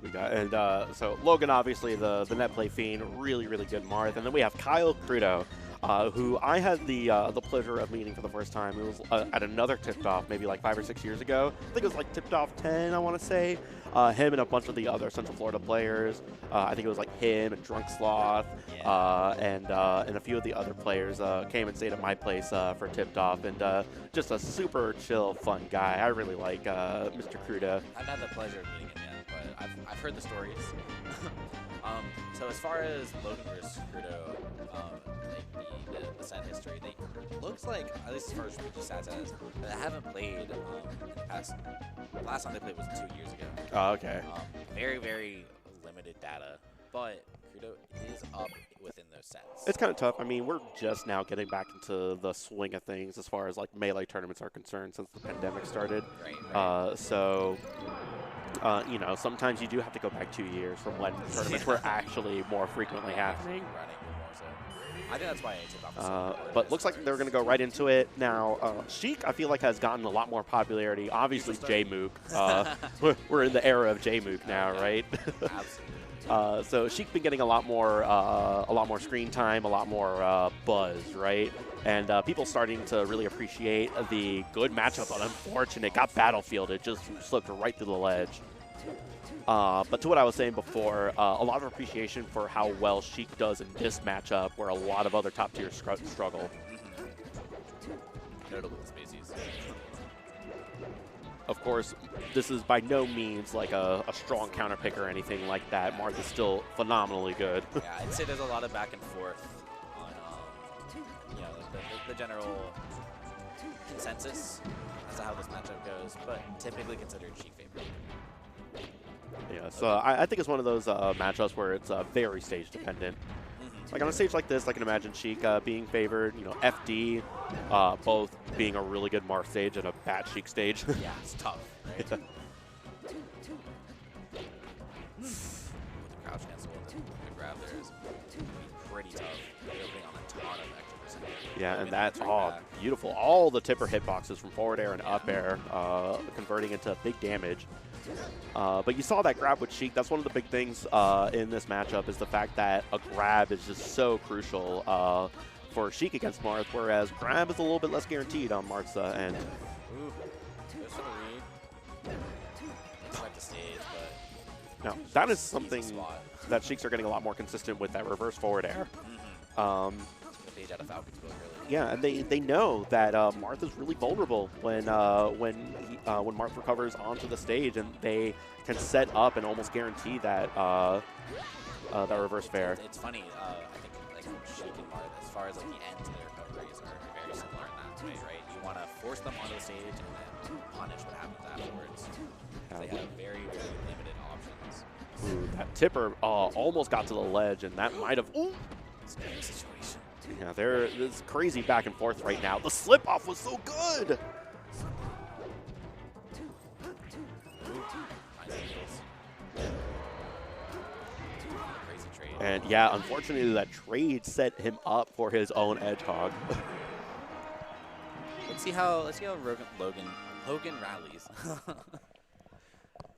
We got, and so Logan, obviously the net play fiend, really good Marth, and then we have Kyle Krudo, who I had the pleasure of meeting for the first time. It was at another Tipped Off, maybe like 5 or 6 years ago. I think it was like Tipped Off 10, I want to say. Him and a bunch of the other Central Florida players. I think it was like him and Drunk Sloth, and a few of the other players came and stayed at my place for Tipped Off, and just a super chill, fun guy. I really like Mr. Krudo. I've had the pleasure of meeting him yet, but I've heard the stories. So as far as Logan versus Krudo, the set history, they looks like, at least as far as rookie stats as, they haven't played in the past. The last time they played was 2 years ago. Oh, okay. Very limited data, but Krudo is up within those sets. It's kind of tough. I mean, we're just now getting back into the swing of things as far as like Melee tournaments are concerned since the pandemic started. Right. So, you know, sometimes you do have to go back 2 years from when tournaments were actually more frequently happening. I think that's why I Tipped Off. But looks like they're going to go right into it. Now, Sheik, I feel like, has gotten a lot more popularity. Obviously, J-Mook. We're in the era of J-Mook now, right? Absolutely. So Sheik been getting a lot more screen time, a lot more buzz, right? And people starting to really appreciate the good matchup, but unfortunate, got Battlefielded, just slipped right to the ledge. But to what I was saying before, a lot of appreciation for how well Sheik does in this matchup, where a lot of other top tiers struggle. Notable species. Of course, this is by no means like a strong counter pick or anything like that. Marth is still phenomenally good. Yeah, I'd say there's a lot of back and forth on, you know, the general consensus as to how this matchup goes, but typically considered Sheik favorite. Yeah, so I think it's one of those matchups where it's very stage dependent. Like on a stage like this, I can imagine Sheik being favored. You know, FD, both being a really good Marth stage and a bad Sheik stage. Yeah, it's tough. Right? Yeah. With the crouch cancel, the grab there is pretty tough. They're opening on a ton of extra percentage. Yeah, and that's beautiful. All the tipper hitboxes from forward air and up air, converting into big damage. But you saw that grab with Sheik. That's one of the big things in this matchup is the fact that a grab is just so crucial for Sheik against Marth, whereas grab is a little bit less guaranteed on Marth's end. Ooh, goes for the read. Expect the stage, but Now, that is something that Sheiks are getting a lot more consistent with, that reverse forward air. the page out of Falcon's book, really. Yeah, and they know that Marth is really vulnerable when Marth recovers onto the stage, and they can set up and almost guarantee that that reverse fair. It's funny. I think like Sheik and Marth, as far as like the ends of their recoveries, are very similar in that way, right? You want to force them onto the stage and then punish what happens afterwards. They have very, very limited options. Ooh, that tipper almost got to the ledge, and that might have. Ooh. Scary situation. Yeah, there's crazy back and forth right now. The slip off was so good. Crazy trade. And yeah, unfortunately, that trade set him up for his own edge hog. Let's see how Logan rallies.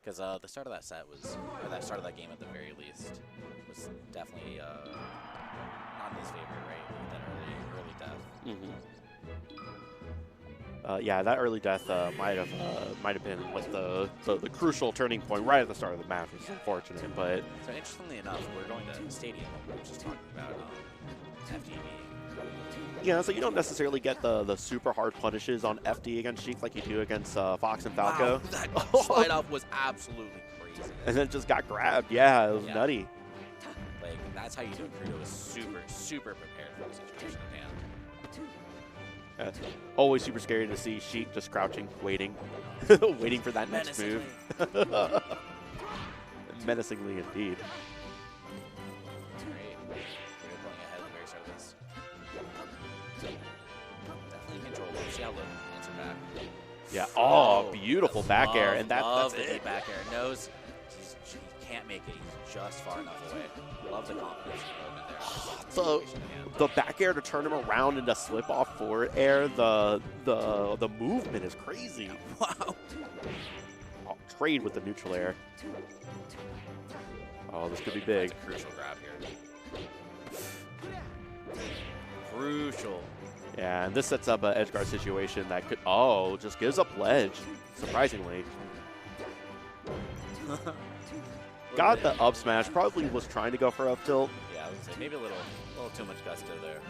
Because the start of that set was, or that start of that game at the very least, was definitely not in his favor, right? That early death. Yeah, that early death might have been like the crucial turning point right at the start of the match, which is unfortunate. But so interestingly enough, we're going to Stadium, we were just talking about FD. yeah, so you don't necessarily get the super hard punishes on FD against Sheik like you do against Fox and Falco. Wow, that slide off was absolutely crazy. And then just got grabbed. Yeah, it was nutty. Like, that's how you do it. Krudo was super prepared for the situation at hand. Always super scary to see Sheik just crouching, waiting, waiting for that next move. Menacingly indeed. Great. Krudo going ahead at the very start of this. Definitely in control. Let's see how Logan answer back. Yeah. Oh, beautiful back air, and that's the it. back air. Knows he can't make it. He's just far enough away. Love the confidence movement there. The back air to turn him around into slip off forward air, the movement is crazy. Wow. Oh, trade with the neutral air. Oh, this could be big. That's a crucial grab here. Crucial. Yeah, and this sets up an edge guard situation that could, oh, just gives up ledge, surprisingly. Got the up smash, probably was trying to go for up tilt. Yeah, I would say maybe a little too much gusto there.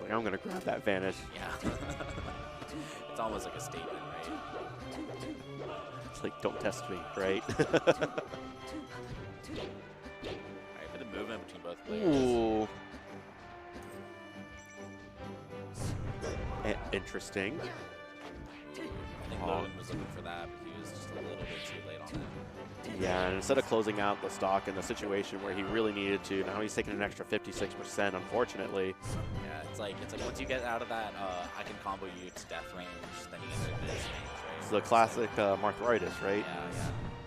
Like, I'm going to grab that vanish. Yeah. It's almost like a statement, right? It's like, don't test me, right? Alright, bit of movement between both players. Ooh. Interesting. I think Logan was looking for that, but he was just a little bit too late on it. Yeah, and instead of closing out the stock in the situation where he really needed to, now he's taking an extra 56%, unfortunately. Yeah, it's like once you get out of that, I can combo you to death range, then you get into this range, right? It's the classic Marthritis, right? Yeah.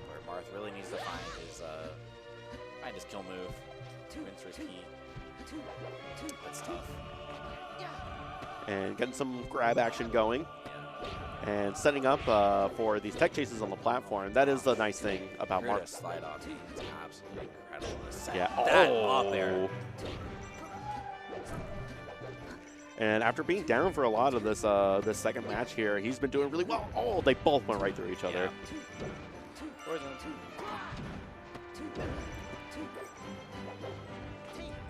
Where Marth really needs to find his kill move, rinse repeat. That's tough. And getting some grab action going. And setting up for these tech chases on the platform. That is the nice thing about Marth. Slide off team is absolutely incredible. Yeah. That up there. And after being down for a lot of this this second match here, he's been doing really well. Oh, they both went right through each other.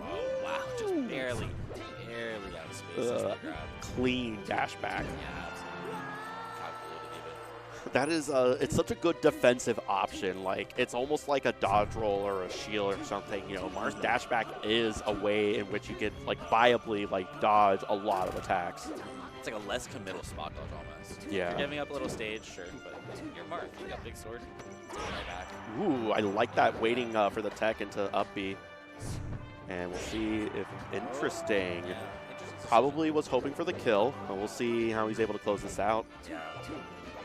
Oh, wow. Just barely out of space. Grab. Clean dash back. Yeah, absolutely. Calculated even. That is, it's such a good defensive option. Like, it's almost like a dodge roll or a shield or something. You know, Marth's dash back is a way in which you can, like, viably, like, dodge a lot of attacks. It's like a less committal spot dodge almost. Yeah. You're giving up a little stage, sure, but you're Marth. You got big sword. Right back. Ooh, I like that waiting for the tech into up B. And we'll see if interesting. Yeah. Probably was hoping for the kill, but we'll see how he's able to close this out. Yeah,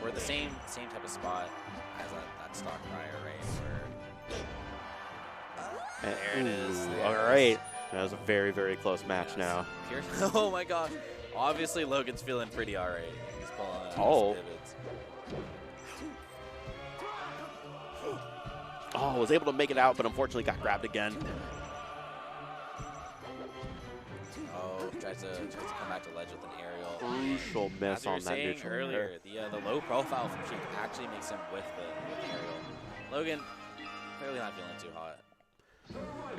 we're the same type of spot as that stock prior, right? Where there it is. All right, that was a very, very close match now. Oh my gosh! Obviously, Logan's feeling pretty alright. He's pulling out Oh. his pivots. Oh, was able to make it out, but unfortunately got grabbed again. Tries to come back to ledge with an aerial. Crucial miss on that neutral earlier, the low profile from Sheik actually makes him with the aerial. Logan clearly not feeling too hot.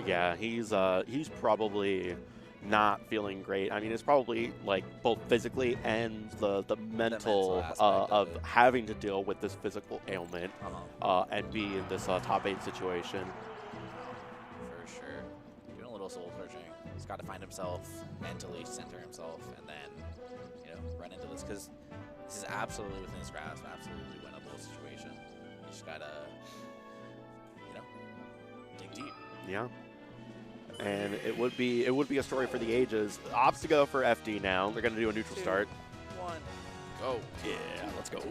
Yeah, he's probably not feeling great. I mean, it's probably like both physically and the mental of having to deal with this physical ailment and be in this top 8 situation. For sure. Doing a little soul searching. He's got to find himself, mentally center himself, and then, run into this, because this is absolutely within his grasp, absolutely winnable situation. You just got to, dig deep. Yeah. And it would be a story for the ages. Opts to go for FD now. They're going to do a neutral 2, start. 1, go. Yeah, let's go.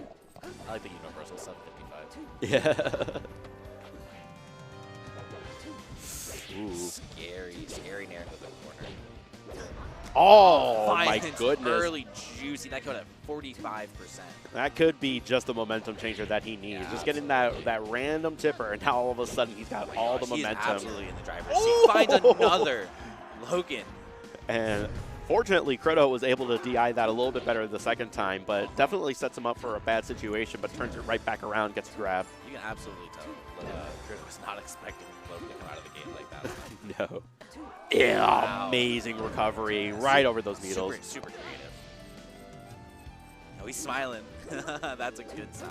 I like the universal 755. Yeah. Ooh. Scary nair into the corner. Oh, my Finance goodness. Early juicy. That could have 45%. That could be just the momentum changer that he needs. Yeah, just getting that random tipper, and now all of a sudden he's got all the momentum. He's absolutely in the driver's seat. He finds another Logan. And fortunately, Krudo was able to DI that a little bit better the second time, but definitely sets him up for a bad situation, but turns it right back around, gets a grab. You can absolutely tell Krudo was not expecting Logan to come out of the gate like that. No. Yeah, Wow. amazing recovery right over those needles. Super creative. No, he's smiling. That's a good sign.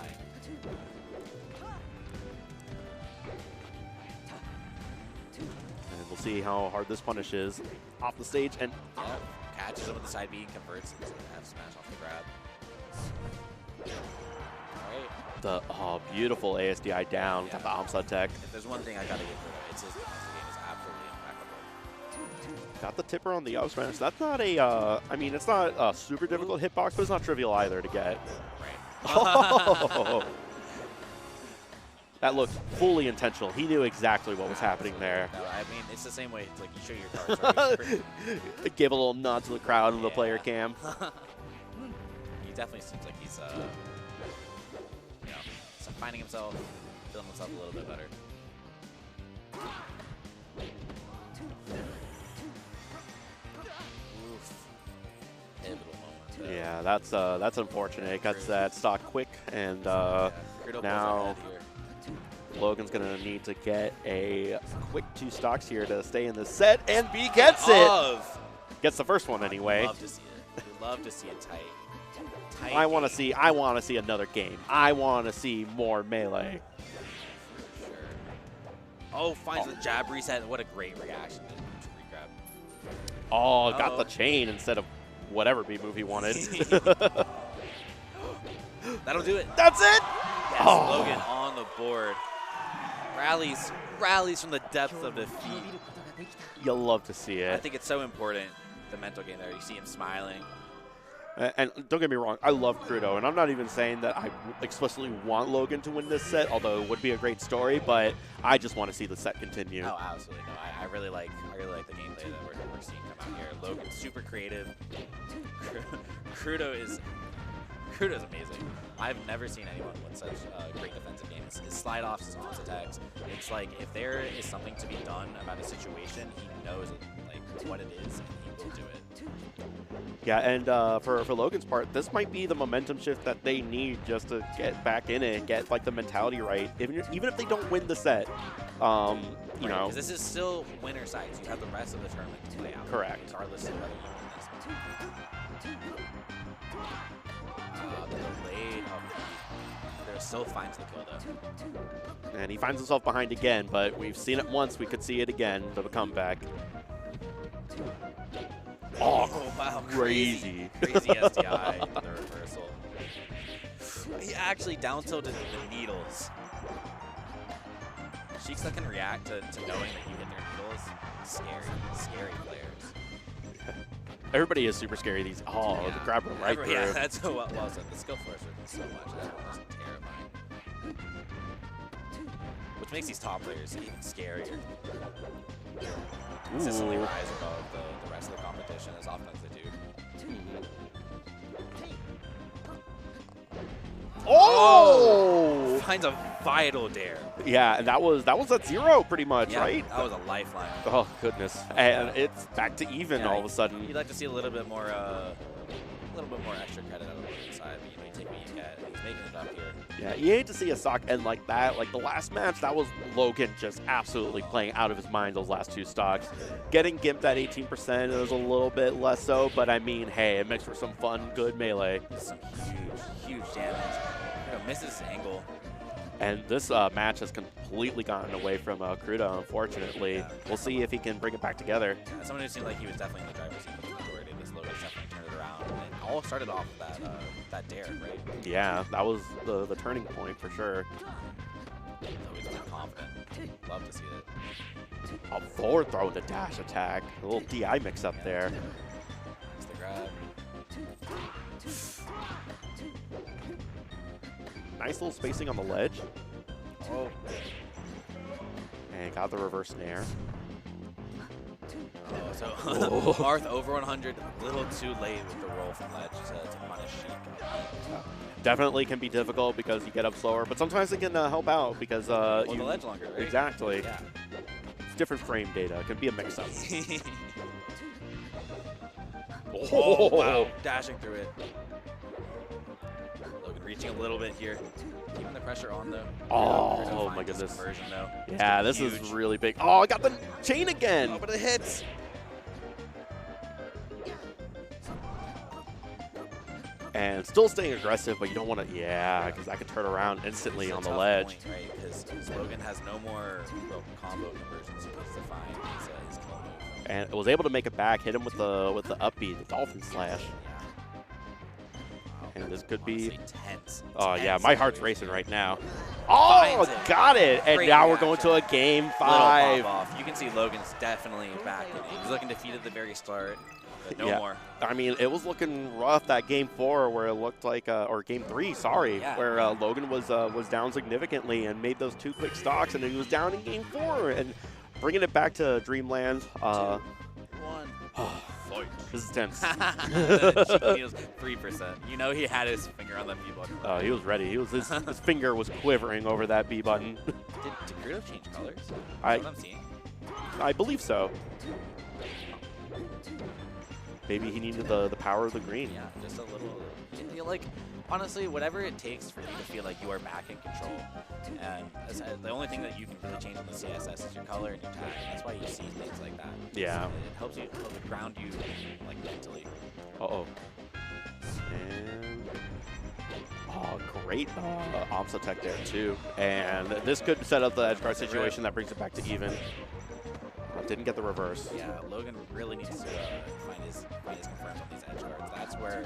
And we'll see how hard this punish is. Off the stage, and Catches him with the side B, converts into an F smash off the grab. All right. Beautiful ASDI down. Yeah. Got the Amsa tech. If there's one thing I gotta give Krudo, it's his defensive game is absolutely impeccable. Got the tipper on the up smash. That's not a, I mean, it's not a super difficult hitbox, but it's not trivial either to get. Right. Oh. That looked fully intentional. He knew exactly what was happening there. No, I mean, it's the same way. It's like you show your cards. Right? Gave a little nod to the crowd and the player cam. He definitely seems like he's, you know, finding himself, feeling himself a little bit better. Oof. Pivotal moment. Yeah, that's unfortunate. Got that stock quick, and now Logan's gonna need to get a quick 2 stocks here to stay in the set, and B gets it. Gets the first one anyway. Love to see it. We love to see it tight. I want to see another game. I want to see more melee. For sure. Oh, finds the jab reset. What a great reaction to re-grab. Oh, got the chain instead of whatever B move he wanted. That'll do it. That's it. Yes, Logan on the board. Rallies from the depths of defeat. You'll love to see it. I think it's so important, the mental game there. You see him smiling. And don't get me wrong, I love Krudo, and I'm not even saying that I explicitly want Logan to win this set, although it would be a great story, but I just want to see the set continue. Oh, absolutely. No, I really like the gameplay that we're seeing come out here. Logan's super creative. Krudo is amazing. I've never seen anyone with such a great defensive game. His slide-offs, his launch attacks. It's like if there is something to be done about a situation, he knows it, like what it is, and he will do it. Yeah, and for Logan's part, this might be the momentum shift that they need just to get back in it, get like the mentality right. Even if they don't win the set, you know. Because this is still winner sides. You have the rest of the tournament to play out. Correct. Regardless of whether you win this. The delayed Krudo still finds the kill though. And he finds himself behind again, but we've seen it once. We could see it again to the comeback. Oh, wow. Crazy SDI into the reversal. He actually down tilted the needles. Sheiks that can react to knowing that you hit their needles. Scary players. Everybody is super scary. These the grabber right through. Yeah, that's so well said. The skill force is so much. That's almost terrifying. Which makes these top players even scarier. Consistently rise above the rest of the competition as often as they do. Oh! Finds a vital dare. Yeah, and that was at 0 pretty much, right? That was a lifeline. Oh goodness! And it's back to even all of a sudden. You'd like to see a little bit more extra credit out of the side. But, you know, you take what you get, and he's making it up here. Yeah, you hate to see a stock end like that. Like the last match, that was Logan just absolutely playing out of his mind those last 2 stocks. Getting gimped at 18%, it was a little bit less so, but I mean, hey, it makes for some fun, good melee. Some huge damage. Misses his angle. And this match has completely gotten away from Krudo, unfortunately. Yeah. We'll see if he can bring it back together. Yeah, someone who seemed like he was definitely in the driver's seat for the majority of this. Logan definitely turned it around. And it all started off with that dare, right? Yeah, that was the turning point for sure. Logan's been confident. Love to see it. A forward throw with a dash attack. A little DI mix up there. It's the grab. Nice little spacing on the ledge. Oh. And got the reverse nair. Oh, so Marth over 100, a little too late with the roll from ledge to punish Sheik. Definitely can be difficult because you get up slower, but sometimes it can help out because the ledge longer, right? Exactly. Yeah. It's different frame data. It can be a mix-up. Oh, wow. Dashing through it. Logan reaching a little bit here. Keeping the pressure on, though. Oh, my goodness. Conversion, though. Yeah, this is really big. Oh, I got the chain again. Oh, but it hits. And still staying aggressive, but you don't want to, because that could turn around instantly on the ledge. Point, right? Because Logan has no more combo conversions he needs to find his kill move. And was able to make it back, hit him with the upbeat, the Dolphin Slash. Yeah. And this could be tense. Oh yeah, my heart's racing right now. Oh, got it! And now we're going to a game 5. Off. You can see Logan's definitely back in it. He was looking defeated at the very start. but no Yeah. more. I mean, it was looking rough that game 4 where it looked like, or game 3, sorry, Yeah. where Logan was down significantly and made those 2 quick stocks, and then he was down in game 4. And bringing it back to Dreamland, 2, 1. Fight. this is tense. Sheik heals 3%. You know he had his finger on the B button. He was ready. His finger was quivering over that B button. Did Krudo change colors? Is I- that what I'm seeing? I believe so. Maybe he needed the power of the green. Yeah, just a little. Like, honestly, whatever it takes for you to feel like you are back in control. And the only thing that you can really change in the CSS is your color and your tag. And that's why you see things like that. Yeah. It helps you ground you, like, mentally. Uh-oh. And great Omsa tech there too. And this could set up the edge guard situation that brings it back to even. Didn't get the reverse. Yeah, Logan really needs to find his confirms on these edge guards. That's where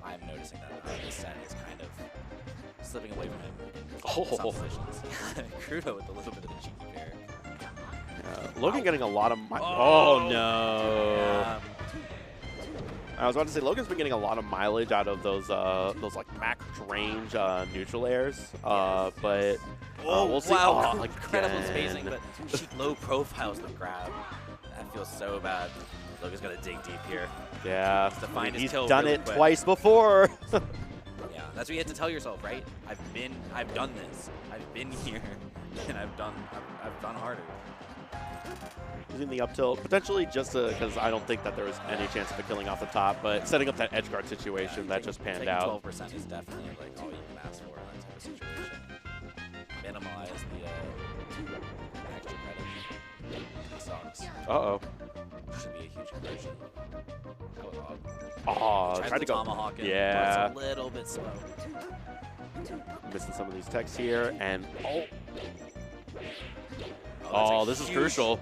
I'm noticing that this set is kind of slipping away from him. In some positions. Krudo with a little bit of a cheeky pair. Logan getting a lot of oh no. Yeah. I was about to say Logan's been getting a lot of mileage out of those like max range neutral airs, but we'll see. Wow, Oh, incredible again. spacing, but Sheik low profiles the grab. That feels so bad. Logan's got to dig deep here. Yeah, To find his he's kill done really it quick. twice before. Yeah, that's what you have to tell yourself, right? I've done this. I've been here, and I've done harder. Using the up tilt, potentially just because I don't think that there was any chance of it killing off the top, but setting up that edge guard situation that just panned out. 12% is definitely like all you can ask for in that type of situation. Minimize the extra credit. It sucks. Uh-oh. Should be a huge conversion. That was odd. Oh, Tries tried to to go. tomahawk it, Yeah. but it's a little bit slow. Missing some of these techs here, and Oh, this is huge. crucial.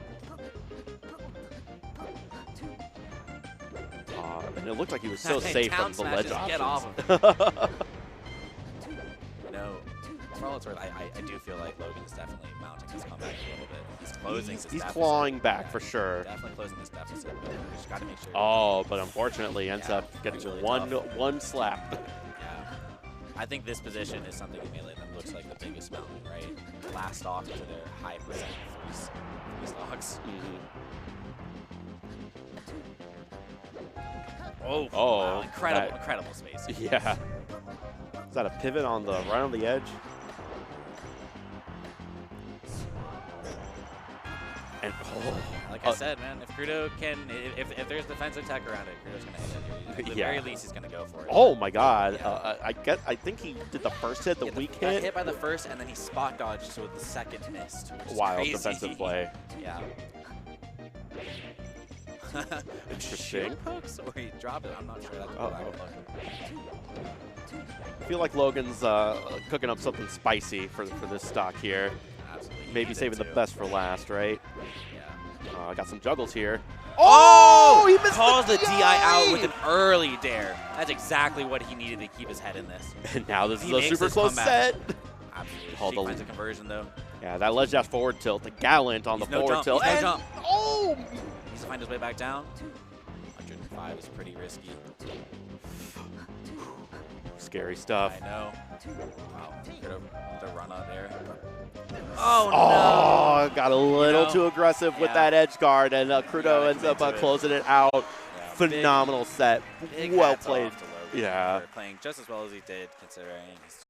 And it looked like he was so safe Down from the ledge smashes, get options. off of it. You know, for all it's worth, I do feel like Logan is definitely mounting his comeback a little bit. He's closing this He's deficit. clawing back Yeah, for sure. Definitely closing this deficit, but we just got to make sure. Oh, but unfortunately ends Yeah, up getting it's really one slap. Yeah. I think this position is something in Melee that looks like the biggest mountain, right? Last off to their high percent three stocks. Oh, wow, incredible space. Yeah. Is that a pivot on the right on the edge? And Like I said, man, if Krudo can, if there's defensive tech around it, Krudo's gonna hit it. At the very least, he's gonna go for it. Oh my God! Yeah. I think he did the first hit, the weak got hit. hit by the first, and then he spot dodged, so the second missed. Which is Wild crazy. defensive play. Yeah. Interesting. Shield pokes, or he dropped it. I'm not sure. That's what I would look. I feel like Logan's cooking up something spicy for this stock here. Absolutely. He Maybe needs saving it the too. best for last, right? Yeah. Got some juggles here. Oh! He missed Calls the DI out with DI! an early dare. That's exactly what he needed to keep his head in this. And now this is He a makes super this close comeback. set. Absolutely. Oh, Sheik finds a conversion, though. Yeah, that ledge dash forward tilt, the gallant on He's the no forward jump, tilt. he's no And jump. oh! He needs to find his way back down. 105 is pretty risky. Scary stuff. I know. Wow. The run out there. Oh, got a little too aggressive with Yeah. that edge guard, and Krudo gotta ends up commit to it. closing it out. Yeah, Phenomenal set. big Well hats played. off to Logan Yeah. for playing just as well as he did, considering he's